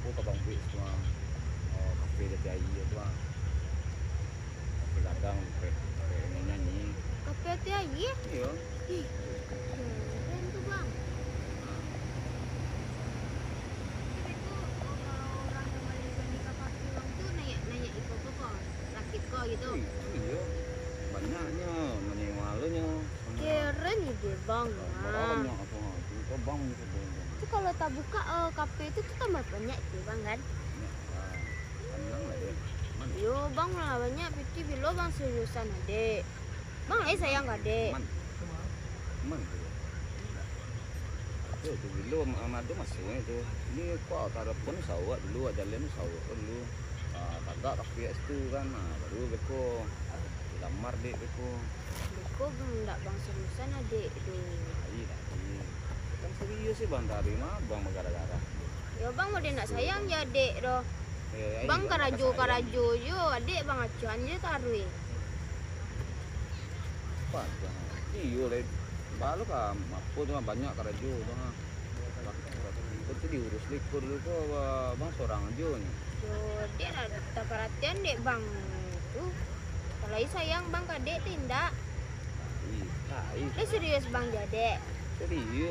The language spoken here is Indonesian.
aku ke Bang Pi semua kafe DTI itu bang. Kafe gadang kayak nyanyi. Kafe TI? Iya. Ih, keren tuh bang. Tapi tuh kalau orang yang balik nikah pakai uang tuh nanya iko kok sakit kok gitu. Iya. Banyaknya nanya malunya. Keren ide bang. Banyak apa? Itu bang itu bang. Itu kalau tak buka kafe itu tuh tambah banyak sih bang kan? Tenang lah ya. Yo bang malah banyak piti bilo bang seriusan adek. Bang sayang gak dek? Man. Itu dulu Amado masuknya itu. Ini kok taruh pun sawah dulu jalan sawah dulu. Kagak kafe itu kan. Baru beko lamar dek beko. Beko enggak bang seriusan adek tuh. Iya. Kan serius sih bang tadi mah bang gara-gara. Ya bang mau dia nak sayang ya dek doh. Bang karajo yo adek bang acuan aja taruh. Apa? Iya le. Balu kan apa tuh banyak karajo tuh. Itu diurus likur dulu kok bang seorang aja nih. Yo dia tak perhatian dek bang tuh. Kalau sayang bang kadek tindak. Iya. Dia serius bang jadi. Serius.